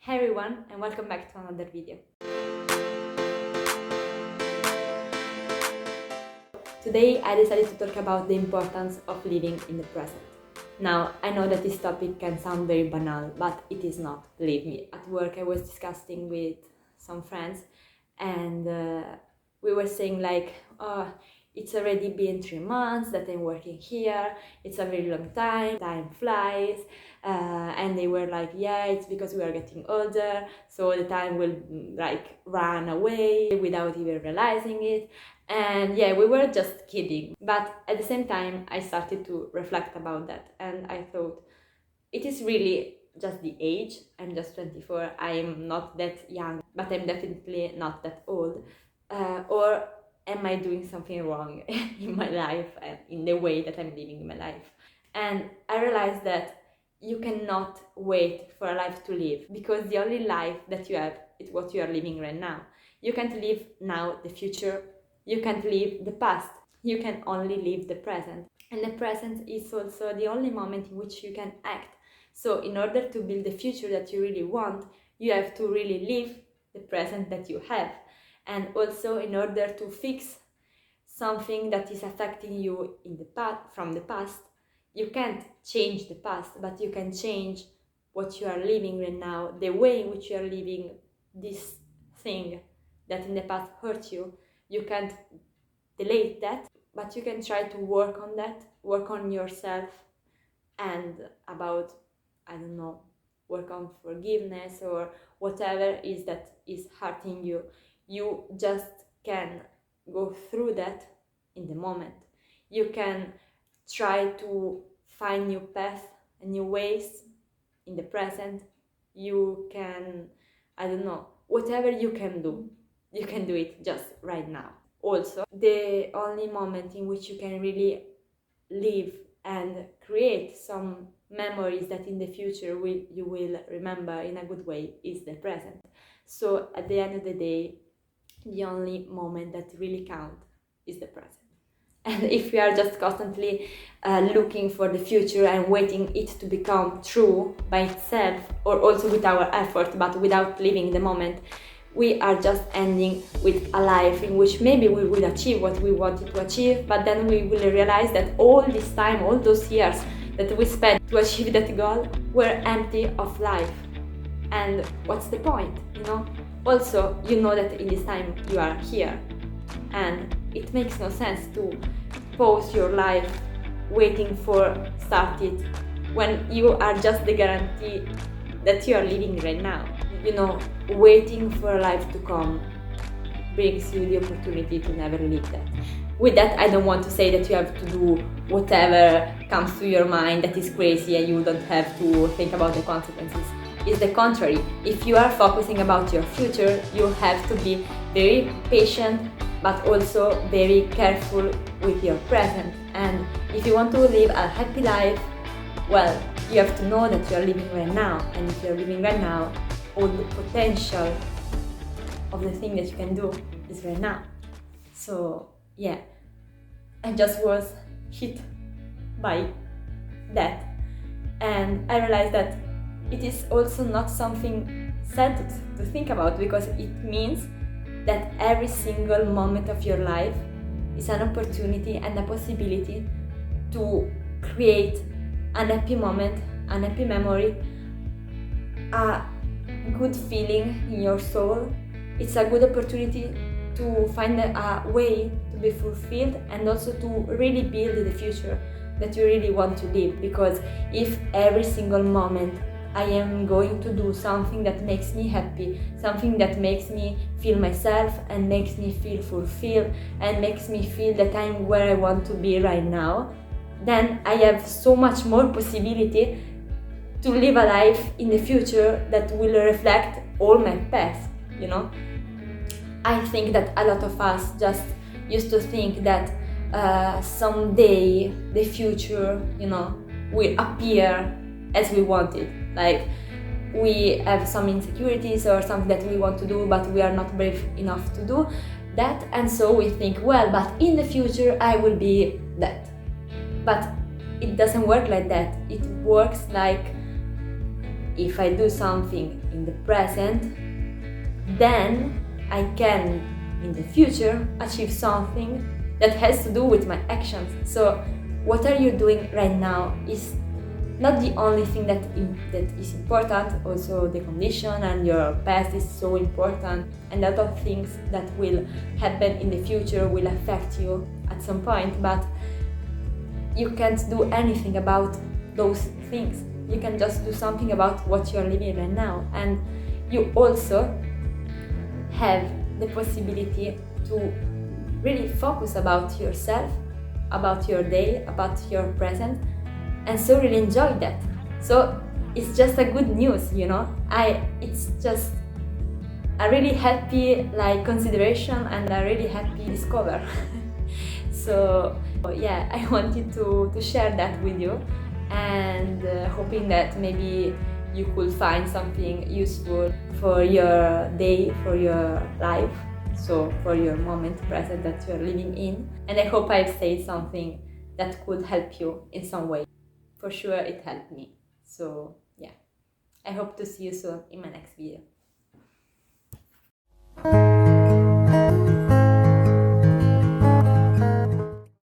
Hey everyone, and welcome back to another video. Today I decided to talk about the importance of living in the present. Now, I know that this topic can sound very banal, but it is not, believe me. At work I was discussing with some friends and we were saying like, oh, it's already been 3 months that I'm working here, it's a very long time flies, and they were like, yeah, it's because we are getting older, so the time will like run away without even realizing it. And yeah, we were just kidding, but at the same time I started to reflect about that, and I thought it is really just the age. I'm just 24, I'm not that young, but I'm definitely not that old. Or am I doing something wrong in my life and in the way that I'm living my life? And I realized that you cannot wait for a life to live, because the only life that you have is what you are living right now. You can't live now the future, you can't live the past, you can only live the present. And the present is also the only moment in which you can act. So in order to build the future that you really want, you have to really live the present that you have. And also, in order to fix something that is affecting you in the past, from the past, you can't change the past, but you can change what you are living right now, the way in which you are living this thing that in the past hurt you. You can't delete that, but you can try to work on that, work on yourself, and about, I don't know, work on forgiveness or whatever is that is hurting you. You just can go through that in the moment. You can try to find new paths and new ways in the present. You can, I don't know, whatever you can do it just right now. Also, the only moment in which you can really live and create some memories that in the future you will remember in a good way is the present. So at the end of the day, the only moment that really counts is the present. And if we are just constantly looking for the future and waiting it to become true by itself, or also with our effort but without living the moment, we are just ending with a life in which maybe we will achieve what we wanted to achieve, but then we will realize that all this time, all those years that we spent to achieve that goal were empty of life. And what's the point, you know? Also, you know that in this time you are here, and it makes no sense to pause your life waiting for start it when you are just the guarantee that you are living right now. You know, waiting for a life to come brings you the opportunity to never live that. With that, I don't want to say that you have to do whatever comes to your mind that is crazy and you don't have to think about the consequences. It's the contrary. If you are focusing about your future, you have to be very patient, but also very careful with your present. And if you want to live a happy life, well, you have to know that you are living right now. And if you're living right now, all the potential of the thing that you can do is right now. So yeah, I just was hit by that, and I realized that it is also not something sad to think about, because it means that every single moment of your life is an opportunity and a possibility to create an happy moment, an happy memory, a good feeling in your soul. It's a good opportunity to find a way to be fulfilled and also to really build the future that you really want to live. Because if every single moment I am going to do something that makes me happy, something that makes me feel myself and makes me feel fulfilled and makes me feel that I'm where I want to be right now, then I have so much more possibility to live a life in the future that will reflect all my past, you know? I think that a lot of us just used to think that someday the future, you know, will appear as we want it. Like, we have some insecurities or something that we want to do, but we are not brave enough to do that, and so we think, well, but in the future I will be that. But it doesn't work like that. It works like if I do something in the present, then I can in the future achieve something that has to do with my actions. So what are you doing right now is not the only thing that is important. Also the condition and your past is so important, and a lot of things that will happen in the future will affect you at some point, but you can't do anything about those things. You can just do something about what you're living right now, and you also have the possibility to really focus about yourself, about your day, about your present, and so really enjoy that. So it's just a good news, you know. It's just a really happy consideration and a really happy discover. So yeah, I wanted to share that with you, and hoping that maybe you could find something useful for your day, for your life, so for your moment present that you're living in. And I hope I've said something that could help you in some way. For sure it helped me. So yeah, I hope to see you soon in my next video.